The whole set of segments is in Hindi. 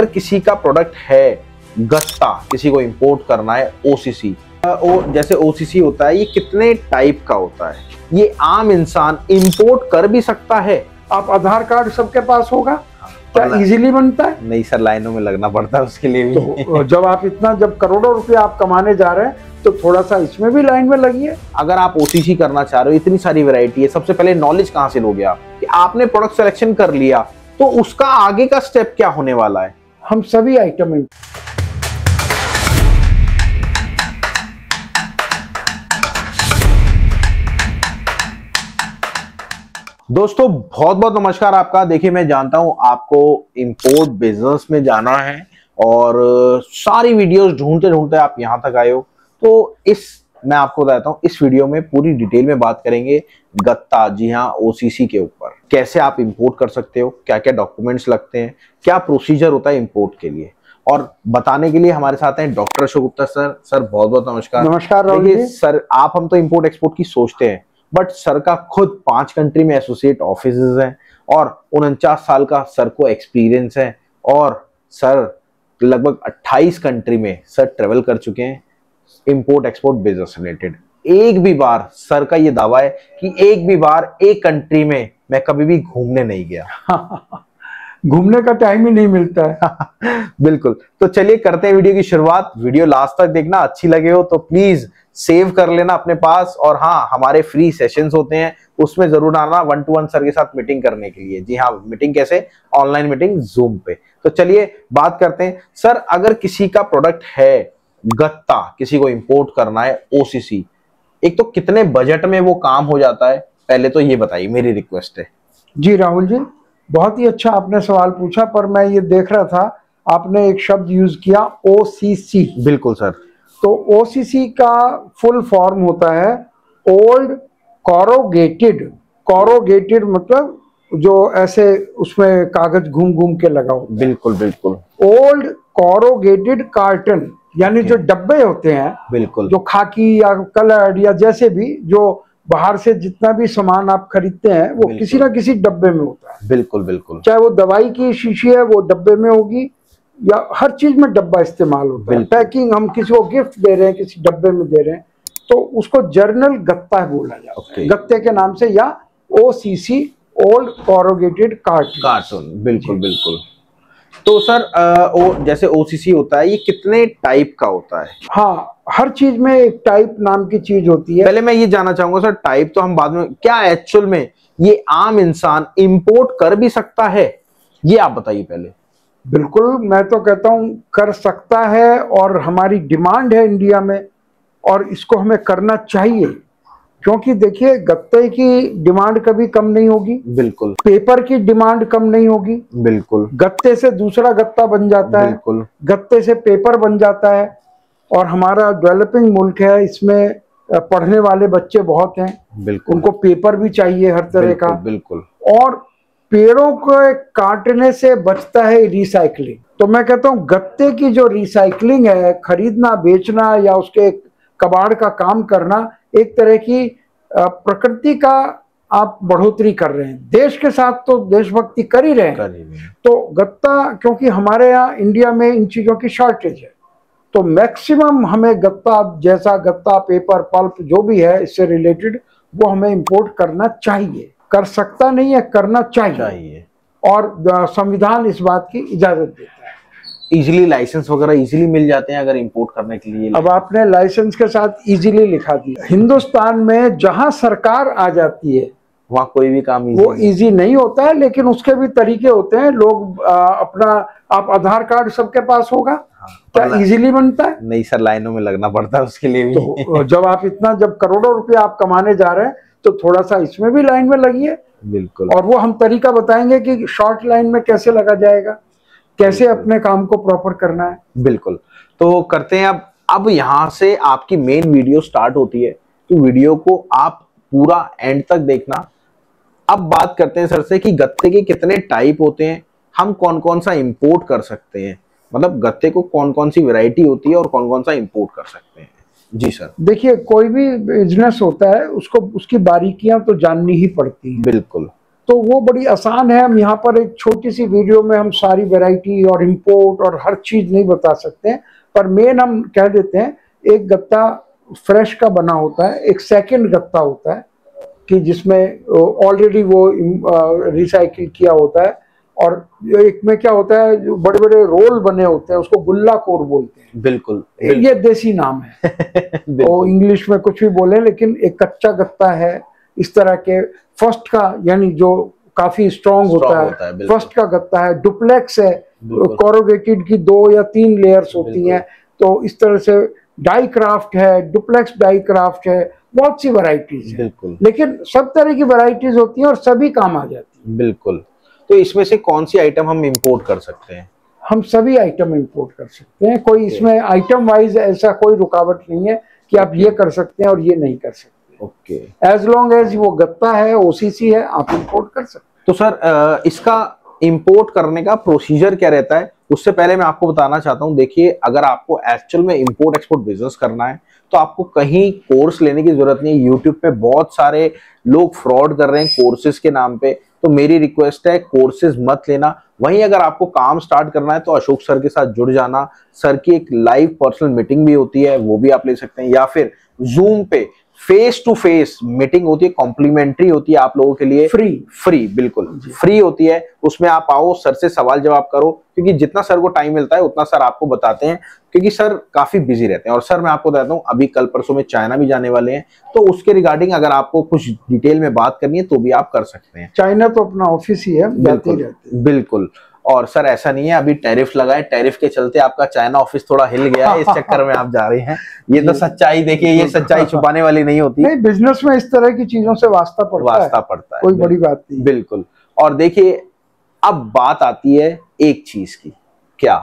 अगर किसी का प्रोडक्ट है गत्ता, किसी को इंपोर्ट करना है ओसीसी, जैसे ओसीसी होता है, ये कितने टाइप का होता है? ये आम इंसान इंपोर्ट कर भी सकता है? आप आधार कार्ड सबके पास होगा? क्या इजीली बनता है? नहीं सर, लाइनों में लगना पड़ता है उसके लिए भी। तो जब करोड़ों रुपए आप कमाने जा रहे हैं तो थोड़ा सा इसमें भी लाइन में लगिए। अगर आप ओसीसी करना चाह रहे हो, इतनी सारी वैरायटी है, सबसे पहले नॉलेज कहाँ से लोगे आप कि आपने प्रोडक्ट सिलेक्शन कर लिया तो उसका आगे का स्टेप क्या होने वाला है? हम सभी आइटम दोस्तों बहुत बहुत नमस्कार आपका। देखिए, मैं जानता हूं आपको इंपोर्ट बिजनेस में जाना है और सारी वीडियोस ढूंढते ढूंढते आप यहां तक आए हो, तो मैं आपको बताता हूं, इस वीडियो में पूरी डिटेल में बात करेंगे गत्ता, जी हाँ, ओसीसी के ऊपर। कैसे आप इंपोर्ट कर सकते हो, क्या क्या डॉक्यूमेंट्स लगते हैं, क्या प्रोसीजर होता है इंपोर्ट के लिए, और बताने के लिए हमारे साथ हैं doctor Ashok Gupta sir. Sir बहुत बहुत नमस्कार। नमस्कार देखिए सर, हम तो इंपोर्ट एक्सपोर्ट की सोचते हैं, बट सर का खुद 5 कंट्री में एसोसिएट ऑफिसेज हैं और 49 साल का सर को एक्सपीरियंस है, और सर लगभग 28 कंट्री में सर ट्रेवल कर चुके हैं इंपोर्ट एक्सपोर्ट बिजनेस रिलेटेड। एक भी बार सर का ये दावा है कि एक भी बार एक कंट्री में मैं कभी भी घूमने नहीं गया। घूमने का टाइम ही नहीं मिलता है। बिल्कुल। तो चलिए करते हैं वीडियो की शुरुआत। वीडियो लास्ट तक देखना, अच्छी लगे हो तो प्लीज सेव कर लेना अपने पास, और हाँ, हमारे फ्री सेशंस होते हैं, उसमें जरूर आना 1-to-1 सर के साथ मीटिंग करने के लिए। जी हाँ, मीटिंग कैसे? ऑनलाइन मीटिंग जूम पे। तो चलिए बात करते हैं। सर, अगर किसी का प्रोडक्ट है गत्ता, किसी को इंपोर्ट करना है ओसीसी, एक तो कितने बजट में वो काम हो जाता है, पहले तो ये बताइए, मेरी रिक्वेस्ट है। जी राहुल जी, बहुत ही अच्छा आपने सवाल पूछा, पर मैं ये देख रहा था आपने एक शब्द यूज किया ओसीसी। बिल्कुल सर। तो ओसीसी का फुल फॉर्म होता है ओल्ड कोरोगेटेड। कोरोगेटेड मतलब जो ऐसे उसमें कागज घूम घूम के लगा होता है। बिल्कुल बिल्कुल। ओल्ड कोरोगेटेड कार्टन, यानी जो डब्बे होते हैं, बिल्कुल, जो खाकी या कलर्ड या जैसे भी, जो बाहर से जितना भी सामान आप खरीदते हैं वो किसी ना किसी डब्बे में होता है। बिल्कुल बिल्कुल। चाहे वो दवाई की शीशी है वो डब्बे में होगी, या हर चीज में डब्बा इस्तेमाल होता है। पैकिंग, हम किसी को गिफ्ट दे रहे हैं, किसी डब्बे में दे रहे हैं, तो उसको जर्नल गत्ता बोला जाता है, गत्ते के नाम से, या ओसीसी, ओल्ड कोरोगेटेड कार्टन। बिल्कुल बिल्कुल। तो सर जैसे ओसीसी होता है, ये कितने टाइप का होता है? हाँ, हर चीज में एक टाइप नाम की चीज होती है। पहले मैं ये जानना चाहूंगा सर, टाइप तो हम बाद में, क्या एक्चुअल में ये आम इंसान इंपोर्ट कर भी सकता है, ये आप बताइए पहले। बिल्कुल, मैं तो कहता हूं कर सकता है, और हमारी डिमांड है इंडिया में, और इसको हमें करना चाहिए, क्योंकि देखिए गत्ते की डिमांड कभी कम नहीं होगी। बिल्कुल। पेपर की डिमांड कम नहीं होगी। बिल्कुल। गत्ते से दूसरा गत्ता बन जाता है। बिल्कुल। गत्ते से पेपर बन जाता है, और हमारा डेवलपिंग मुल्क है, इसमें पढ़ने वाले बच्चे बहुत हैं। बिल्कुल। उनको पेपर भी चाहिए हर तरह का। बिल्कुल। और पेड़ों को काटने से बचता है रिसाइकलिंग। तो मैं कहता हूँ गत्ते की जो रिसाइकलिंग है, खरीदना, बेचना या उसके कबाड़ का काम करना, एक तरह की प्रकृति का आप बढ़ोतरी कर रहे हैं। देश के साथ तो देशभक्ति कर ही रहे हैं। तो गत्ता, क्योंकि हमारे यहाँ इंडिया में इन चीजों की शॉर्टेज है, तो मैक्सिमम हमें गत्ता, जैसा गत्ता, पेपर, पल्प जो भी है इससे रिलेटेड, वो हमें इंपोर्ट करना चाहिए। कर सकता नहीं है, करना चाहिए। और संविधान इस बात की इजाजत देता है। इजीली लाइसेंस वगैरह इजीली मिल जाते हैं अगर इंपोर्ट करने के लिए? अब आपने लाइसेंस के साथ इजीली लिखा दिया। हिंदुस्तान में जहां सरकार आ जाती है वहाँ कोई भी काम वो इजी नहीं होता है, लेकिन उसके भी तरीके होते हैं। लोग आप आधार कार्ड सबके पास होगा? क्या इजीली बनता है? नहीं सर, लाइनों में लगना पड़ता है उसके लिए भी। तो जब करोड़ों रुपए आप कमाने जा रहे हैं तो थोड़ा सा इसमें भी लाइन में लगिए। बिल्कुल। और वो हम तरीका बताएंगे कि शॉर्ट लाइन में कैसे लगा जाएगा, कैसे अपने काम को प्रॉपर करना है। बिल्कुल। तो करते हैं अब यहाँ से आपकी मेन वीडियो स्टार्ट होती है, तो वीडियो को आप पूरा एंड तक देखना। अब बात करते हैं सर से कि गत्ते के कितने टाइप होते हैं, हम कौन कौन सा इंपोर्ट कर सकते हैं, मतलब गत्ते को कौन कौन सी वैरायटी होती है और कौन कौन सा इंपोर्ट कर सकते हैं। जी सर। देखिए, कोई भी बिजनेस होता है उसको उसकी बारीकियां तो जाननी ही पड़ती हैं। बिल्कुल। तो वो बड़ी आसान है। हम यहाँ पर एक छोटी सी वीडियो में हम सारी वैरायटी और इंपोर्ट और हर चीज नहीं बता सकते हैं, पर मेन हम कह देते हैं एक गत्ता फ्रेश का बना होता है, एक सेकंड गत्ता होता है कि जिसमें ऑलरेडी वो रिसाइकिल किया होता है, और एक में क्या होता है जो बड़े बड़े रोल बने होते हैं उसको गुल्ला कोर बोलते हैं। बिल्कुल, ये देसी नाम है तो इंग्लिश में कुछ भी बोले, लेकिन एक कच्चा गत्ता है इस तरह के। फर्स्ट का यानी जो काफी स्ट्रॉन्ग होता है फर्स्ट का गत्ता है। डुप्लेक्स है, कोरोगेटेड की 2 या 3 लेयर्स होती हैं। तो इस तरह से डाई क्राफ्ट है, डुप्लेक्स डाई क्राफ्ट है, बहुत सी वैरायटीज है, लेकिन सब तरह की वैरायटीज होती हैं और सभी काम आ जाती है। बिल्कुल। तो इसमें से कौन सी आइटम हम इंपोर्ट कर सकते हैं? हम सभी आइटम इंपोर्ट कर सकते हैं, कोई इसमें आइटम वाइज ऐसा कोई रुकावट नहीं है कि आप ये कर सकते हैं और ये नहीं कर सकते। ओके, एज लॉन्ग एज वो गत्ता है, ओसीसी है, आप इंपोर्ट कर सकते हैं। तो सर इसका इंपोर्ट करने का प्रोसीजर क्या रहता है? उससे पहले मैं आपको बताना चाहता हूं, देखिए अगर आपको एक्चुअल में इंपोर्ट एक्सपोर्ट बिजनेस करना है तो आपको कहीं कोर्स लेने की जरूरत नहीं है। यूट्यूब पे बहुत सारे लोग फ्रॉड कर रहे हैं कोर्सेज के नाम पे, तो मेरी रिक्वेस्ट है कोर्सेज मत लेना। वहीं अगर आपको काम स्टार्ट करना है तो अशोक सर के साथ जुड़ जाना। सर की एक लाइव पर्सनल मीटिंग भी होती है, वो भी आप ले सकते हैं, या फिर जूम पे फेस टू फेस मीटिंग होती है, कॉम्प्लीमेंट्री होती है आप लोगों के लिए, फ्री बिल्कुल फ्री होती है। उसमें आप आओ, सर से सवाल जवाब करो, क्योंकि जितना सर को टाइम मिलता है उतना सर आपको बताते हैं, क्योंकि सर काफी बिजी रहते हैं। और सर मैं आपको बताता हूँ अभी कल परसों में चाइना भी जाने वाले हैं, तो उसके रिगार्डिंग अगर आपको कुछ डिटेल में बात करनी है तो भी आप कर सकते हैं। चाइना तो अपना ऑफिस ही है, बिल्कुल। और सर ऐसा नहीं है अभी टैरिफ लगा है, टैरिफ के चलते आपका चाइना ऑफिस थोड़ा हिल गया है, इस चक्कर में आप जा रहे हैं। ये तो सच्चाई, देखिए ये सच्चाई छुपाने वाली नहीं होती। नहीं, बिजनेस में इस तरह की चीजों से वास्ता पड़ता है, कोई बड़ी बात नहीं। बिल्कुल। और देखिए अब बात आती है एक चीज की, क्या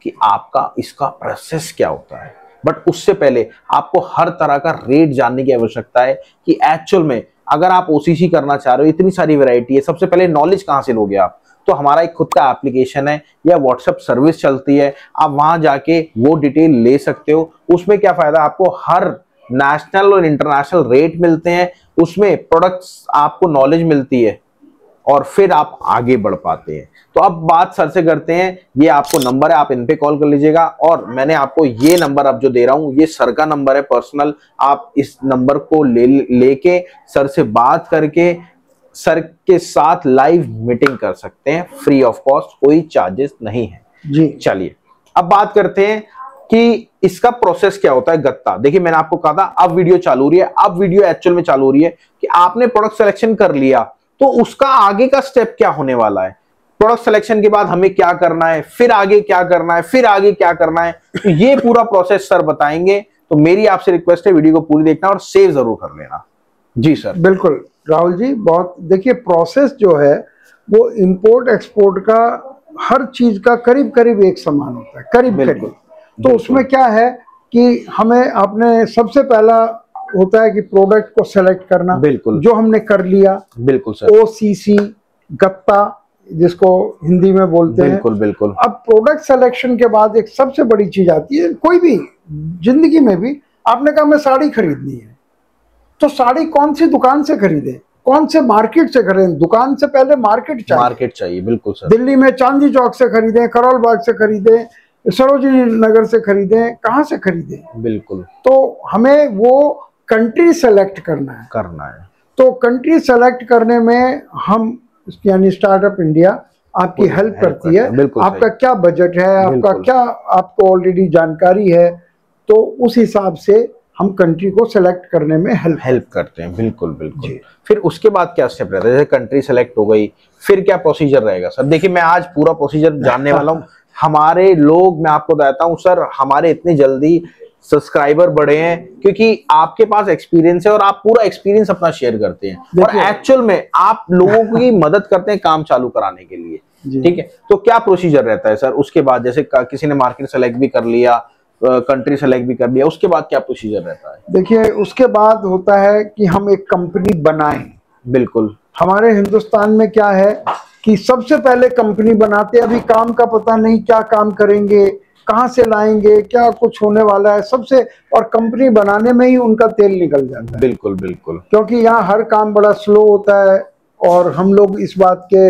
कि आपका इसका प्रोसेस क्या होता है। बट उससे पहले आपको हर तरह का रेट जानने की आवश्यकता है कि एक्चुअल में अगर आप ओसीसी करना चाह रहे हो, इतनी सारी वैरायटी है, सबसे पहले नॉलेज कहाँ से लोगे आप? तो हमारा एक खुद का एप्लीकेशन है या व्हाट्सएप सर्विस चलती है, आप वहां जाके वो डिटेल ले सकते हो। उसमें क्या फायदा, आपको हर नेशनल और इंटरनेशनल रेट मिलते हैं, उसमें प्रोडक्ट्स आपको नॉलेज मिलती है और फिर आप आगे बढ़ पाते हैं। तो अब बात सर से करते हैं। ये आपको नंबर है, आप इन पे कॉल कर लीजिएगा, और मैंने आपको ये नंबर अब जो दे रहा हूं ये सर का नंबर है पर्सनल। आप इस नंबर को लेके सर से बात करके सर के साथ लाइव मीटिंग कर सकते हैं, फ्री ऑफ कॉस्ट, कोई चार्जेस नहीं है जी। चलिए अब बात करते हैं कि इसका प्रोसेस क्या होता है। गत्ता, देखिए मैंने आपको कहा था अब वीडियो चालू हो रही है, अब वीडियो एक्चुअल में चालू हो रही है कि आपने प्रोडक्ट सिलेक्शन कर लिया, तो उसका आगे का स्टेप क्या होने वाला है। प्रोडक्ट सिलेक्शन के बाद हमें क्या करना है, फिर आगे क्या करना है, फिर आगे क्या करना है, तो ये पूरा प्रोसेस सर बताएंगे। तो मेरी आपसे रिक्वेस्ट है वीडियो को पूरी देखना और सेव जरूर कर लेना। जी सर। बिल्कुल राहुल जी, बहुत देखिए प्रोसेस जो है वो इंपोर्ट एक्सपोर्ट का हर चीज का करीब करीब एक समान होता है, करीब करीब। तो उसमें क्या है कि हमें आपने सबसे पहला होता है कि प्रोडक्ट को सेलेक्ट करना, बिल्कुल, जो हमने कर लिया, बिल्कुल सर, ओसीसी गत्ता जिसको हिंदी में बोलते हैं, बिल्कुल बिल्कुल। अब प्रोडक्ट सिलेक्शन के बाद एक सबसे बड़ी चीज आती है, कोई भी जिंदगी में भी आपने कहा मैं साड़ी खरीदनी है, तो साड़ी कौन सी दुकान से खरीदे, कौन से मार्केट से खरीदें? दुकान से पहले मार्केट चाहिए, मार्केट चाहिए, बिल्कुल सर। दिल्ली में चांदी चौक से खरीदें, करोल बाग से खरीदें, सरोजिनी नगर से खरीदें, कहाँ से खरीदें? बिल्कुल। तो हमें वो कंट्री सेलेक्ट करना है। तो कंट्री सेलेक्ट करने में हम यानी स्टार्टअप इंडिया आपकी हेल्प करती है। आपका क्या बजट है, आपका क्या, आपको ऑलरेडी जानकारी है, तो उस हिसाब से हम कंट्री को सेलेक्ट करने में हेल्प करते हैं। बिल्कुल बिल्कुल। फिर उसके बाद क्या स्टेप रहता है? जैसे कंट्री सेलेक्ट हो गई, फिर क्या प्रोसीजर रहेगा सर? देखिए मैं आज पूरा प्रोसीजर जानने वाला हूँ। हमारे लोग, मैं आपको बताता हूँ सर, हमारे इतनी जल्दी सब्सक्राइबर बढ़े हैं क्योंकि आपके पास एक्सपीरियंस है और आप पूरा एक्सपीरियंस अपना शेयर करते हैं और एक्चुअल में आप लोगों की मदद करते हैं काम चालू कराने के लिए। ठीक है, तो क्या प्रोसीजर रहता है सर उसके बाद? जैसे किसी ने मार्केट सेलेक्ट भी कर लिया, कंट्री सेलेक्ट भी कर लिया, उसके बाद क्या प्रोसीजर रहता है? देखिए उसके बाद होता है कि हम एक कंपनी बनाएं। बिल्कुल। हमारे हिंदुस्तान में क्या है कि सबसे पहले कंपनी बनाते, अभी काम का पता नहीं, क्या काम करेंगे, कहाँ से लाएंगे, क्या कुछ होने वाला है सबसे, और कंपनी बनाने में ही उनका तेल निकल जाता है। बिल्कुल बिल्कुल। क्योंकि यहाँ हर काम बड़ा स्लो होता है, और हम लोग इस बात के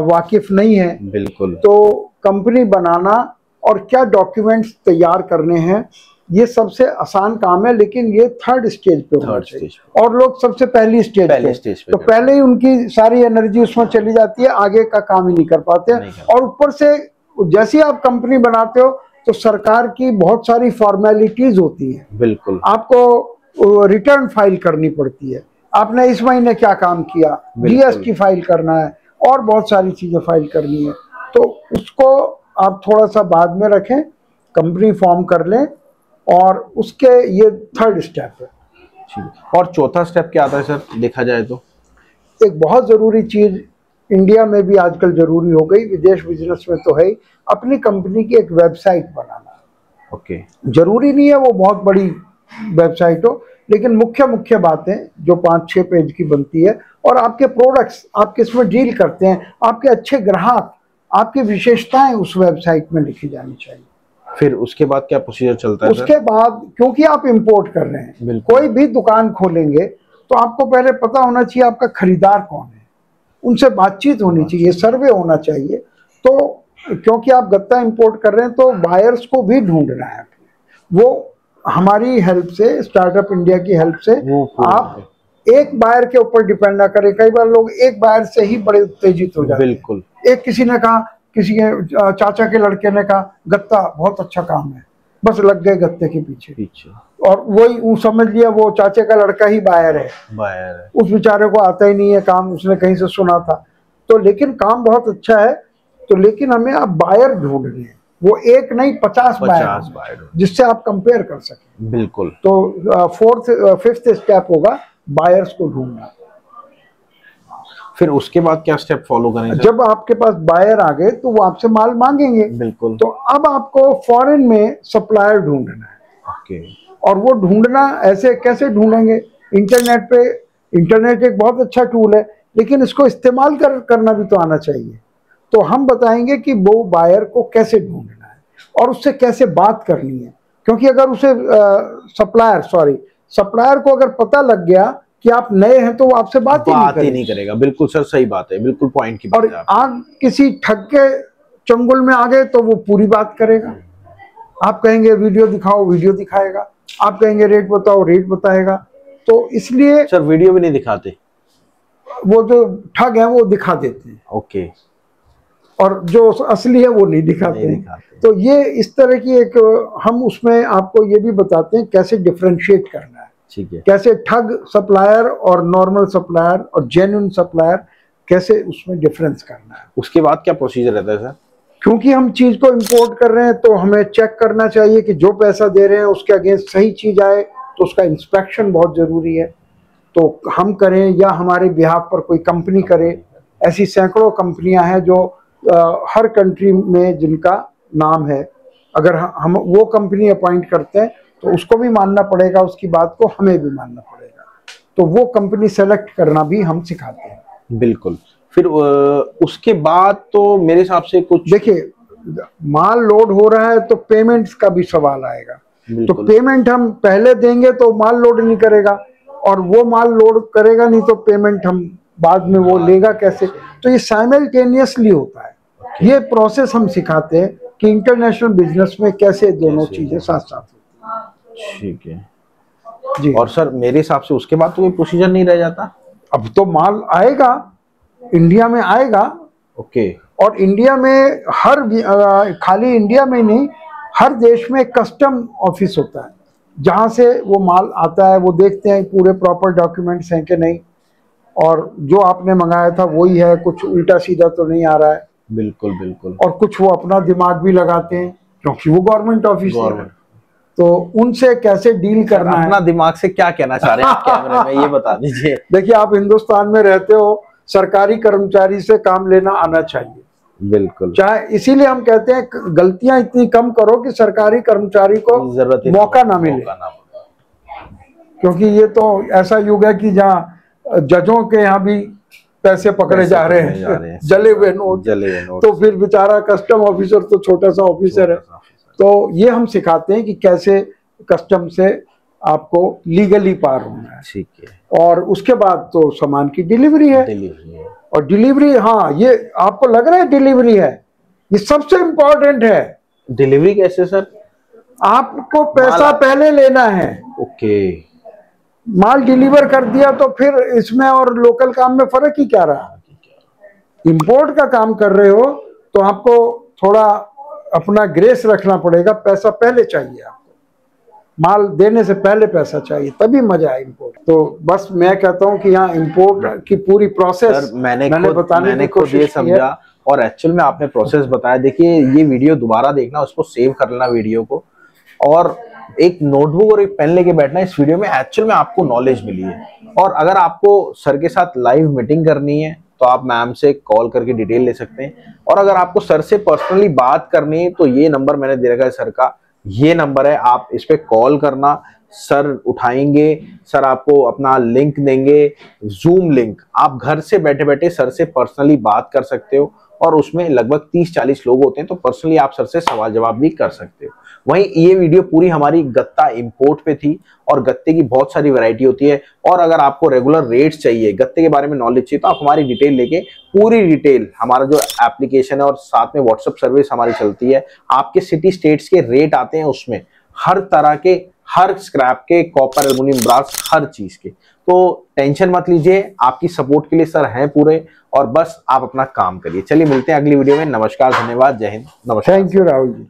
वाकिफ नहीं है। बिल्कुल। तो कंपनी बनाना और क्या डॉक्यूमेंट्स तैयार करने हैं ये सबसे आसान काम है, लेकिन ये थर्ड स्टेज पे होना चाहिए और लोग सबसे पहली स्टेज पे तो पहले ही उनकी सारी एनर्जी उसमें चली जाती है, आगे का काम ही नहीं कर पाते हैं। और ऊपर से जैसे आप कंपनी बनाते हो तो सरकार की बहुत सारी फॉर्मेलिटीज होती है। बिल्कुल। आपको रिटर्न फाइल करनी पड़ती है, आपने इस महीने क्या काम किया, जीएसटी फाइल करना है और बहुत सारी चीजें फाइल करनी है। तो उसको आप थोड़ा सा बाद में रखें, कंपनी फॉर्म कर लें और उसके ये थर्ड स्टेप है। और चौथा स्टेप क्या आता है सर, देखा जाए तो? एक बहुत जरूरी चीज इंडिया में भी आजकल जरूरी हो गई, विदेश बिजनेस में तो है ही, अपनी कंपनी की एक वेबसाइट बनाना। ओके। जरूरी नहीं है वो बहुत बड़ी वेबसाइट हो, लेकिन मुख्य मुख्य बातें जो 5-6 पेज की बनती है और आपके प्रोडक्ट्स आप किस में डील करते हैं, आपके अच्छे ग्राहक, आपकी विशेषताएं उस वेबसाइट में लिखी जानी चाहिए। फिर उसके बाद क्या प्रोसीजर चलता है? उसके बाद क्योंकि आप इंपोर्ट कर रहे हैं, कोई भी दुकान खोलेंगे तो आपको पहले पता होना चाहिए आपका खरीदार कौन है, उनसे बातचीत होनी चाहिए, सर्वे होना चाहिए। तो क्योंकि आप गत्ता इंपोर्ट कर रहे हैं तो बायर्स को भी ढूंढना है। वो हमारी हेल्प से, स्टार्टअप इंडिया की हेल्प से आप एक बायर के ऊपर डिपेंड ना करें। कई बार लोग एक बायर से ही बड़े उत्तेजित हो जाते हैं। बिल्कुल। एक किसी ने कहा, किसी के चाचा के लड़के ने कहा गत्ता बहुत अच्छा काम है, बस लग गए गत्ते के पीछे और वही समझ लिया वो चाचे का लड़का ही बायर है। उस बेचारे को आता ही नहीं है काम, उसने कहीं से सुना था। तो लेकिन काम बहुत अच्छा है, तो लेकिन हमें अब बायर ढूंढने हैं, वो एक नहीं 50 बायर जिससे आप कंपेयर कर सकें। बिल्कुल। तो फिफ्थ स्टेप होगा बायर्स को ढूंढना। फिर उसके बाद क्या स्टेप फॉलो करेंगे? जब आपके पास बायर आ गए तो वो आपसे माल मांगेंगे। बिल्कुल। तो अब आपको फॉरेन में सप्लायर ढूंढना है। ओके। और वो ढूंढना ऐसे कैसे ढूंढेंगे? इंटरनेट पे, इंटरनेट एक बहुत अच्छा टूल है, लेकिन इसको इस्तेमाल करना भी तो आना चाहिए। तो हम बताएंगे कि वो बायर को कैसे ढूंढना है और उससे कैसे बात करनी है। क्योंकि अगर उसे सप्लायर को अगर पता लग गया कि आप नए हैं तो वो आपसे बात ही नहीं करेगा। बिल्कुल सर, सही बात है, बिल्कुल पॉइंट की बात है। और आप किसी ठग के चंगुल में आ गए तो वो पूरी बात करेगा। आप कहेंगे वीडियो दिखाओ, वीडियो दिखाएगा। आप कहेंगे रेट बताओ, रेट बताएगा। तो इसलिए सर वीडियो भी नहीं दिखाते, वो जो ठग है वो दिखा देते हैं। ओके। और जो असली है वो नहीं दिखाते। तो ये इस तरह की एक, हम उसमें आपको ये भी बताते हैं कैसे डिफरेंशिएट करना है। ठीक है। कैसे ठग सप्लायर और नॉर्मल सप्लायर और जेन्युइन सप्लायर, कैसे उसमें डिफरेंस करना है। उसके बाद क्या प्रोसीजर रहता है सर? क्योंकि हम चीज को इंपोर्ट कर रहे हैं तो हमें चेक करना चाहिए कि जो पैसा दे रहे हैं उसके अगेंस्ट सही चीज आए, तो उसका इंस्पेक्शन बहुत जरूरी है। तो हम करें या हमारे बिहाफ पर कोई कंपनी करे, ऐसी सैकड़ों कंपनियां हैं जो हर कंट्री में जिनका नाम है। अगर हम वो कंपनी अपॉइंट करते हैं तो उसको भी मानना पड़ेगा, उसकी बात को हमें भी मानना पड़ेगा। तो वो कंपनी सेलेक्ट करना भी हम सिखाते हैं। बिल्कुल। फिर उसके बाद तो मेरे हिसाब से कुछ, देखिए माल लोड हो रहा है तो पेमेंट्स का भी सवाल आएगा। तो पेमेंट हम पहले देंगे तो माल लोड नहीं करेगा, और वो माल लोड करेगा नहीं तो पेमेंट हम बाद में वो लेगा कैसे? तो ये साइमल्टेनियसली होता है। ये प्रोसेस हम सिखाते हैं कि इंटरनेशनल बिजनेस में कैसे दोनों चीजें साथ साथ होती हैं। ठीक है जी। और सर मेरे हिसाब से उसके बाद तो कोई प्रोसीजर नहीं रह जाता। अब तो माल आएगा, इंडिया में आएगा। ओके। और इंडिया में खाली इंडिया में नहीं, हर देश में कस्टम ऑफिस होता है जहां से वो माल आता है। वो देखते हैं पूरे प्रॉपर डॉक्यूमेंट्स हैं कि नहीं, और जो आपने मंगाया था वही है, कुछ उल्टा सीधा तो नहीं आ रहा है। बिल्कुल बिल्कुल। और कुछ वो अपना दिमाग भी लगाते हैं क्योंकि वो गवर्नमेंट ऑफिस है। तो उनसे कैसे डील करना है। अपना दिमाग से क्या कहना चाह रहे हैं आप कैमरे में, ये बता दीजिए। देखिए आप हिंदुस्तान में रहते हो, सरकारी कर्मचारी से काम लेना आना चाहिए। बिल्कुल। चाहे इसीलिए हम कहते हैं गलतियां इतनी कम करो कि सरकारी कर्मचारी को मौका ना मिले। क्योंकि ये तो ऐसा युग है कि जहाँ जजों के यहाँ भी पैसे पकड़े जा रहे हैं, जले हुए नोट। तो फिर बेचारा कस्टम ऑफिसर तो छोटा सा ऑफिसर है। तो ये हम सिखाते हैं कि कैसे कस्टम से आपको लीगली पार होना है। ठीक है। और उसके बाद तो सामान की डिलीवरी है। और डिलीवरी, हाँ, ये आपको लग रहा है डिलीवरी है, ये सबसे इम्पोर्टेंट है। डिलीवरी कैसे सर? आपको पैसा पहले लेना है। ओके। माल डिलीवर कर दिया तो फिर इसमें और लोकल काम में फर्क ही क्या रहा। इंपोर्ट का काम कर रहे हो तो आपको थोड़ा अपना ग्रेस रखना पड़ेगा, पैसा पहले चाहिए आपको, माल देने से पहले पैसा चाहिए, तभी मजा है इंपोर्ट। तो बस मैं कहता हूँ कि यहाँ इंपोर्ट की पूरी प्रोसेस मैंने बताने की कोशिश की है। और एक्चुअल में आपने प्रोसेस बताया। देखिए ये वीडियो दोबारा देखना, उसको सेव कर लेना वीडियो को, और एक नोटबुक और एक पेन लेके बैठना। इस वीडियो में एक्चुअल में आपको नॉलेज मिली है। और अगर आपको सर के साथ लाइव मीटिंग करनी है तो आप मैम से कॉल करके डिटेल ले सकते हैं। और अगर आपको सर से पर्सनली बात करनी है तो ये नंबर मैंने दे रखा है सर का, ये नंबर है, आप इस पे कॉल करना, सर उठाएंगे। सर आपको अपना लिंक देंगे, जूम लिंक, आप घर से बैठे बैठे सर से पर्सनली बात कर सकते हो। और उसमें लगभग 30-40 लोग होते हैं, तो पर्सनली आप सर से सवाल जवाब भी कर सकते हो। वहीं ये वीडियो पूरी हमारी गत्ता इंपोर्ट पे थी, और गत्ते की बहुत सारी वैरायटी होती है। और अगर आपको रेगुलर रेट्स चाहिए, गत्ते के बारे में नॉलेज चाहिए, तो आप हमारी डिटेल लेके, पूरी डिटेल, हमारा जो एप्लीकेशन है और साथ में व्हाट्सएप सर्विस हमारी चलती है, आपके सिटी स्टेट्स के रेट आते हैं, उसमें हर तरह के, हर स्क्रैप के, कॉपर, एल्युमिनियम, ब्रास, हर चीज के। तो टेंशन मत लीजिए, आपकी सपोर्ट के लिए सर हैं पूरे, और बस आप अपना काम करिए। चलिए मिलते हैं अगली वीडियो में। नमस्कार, धन्यवाद, जय हिंद, नमस्कार। Thank you Rahul ji.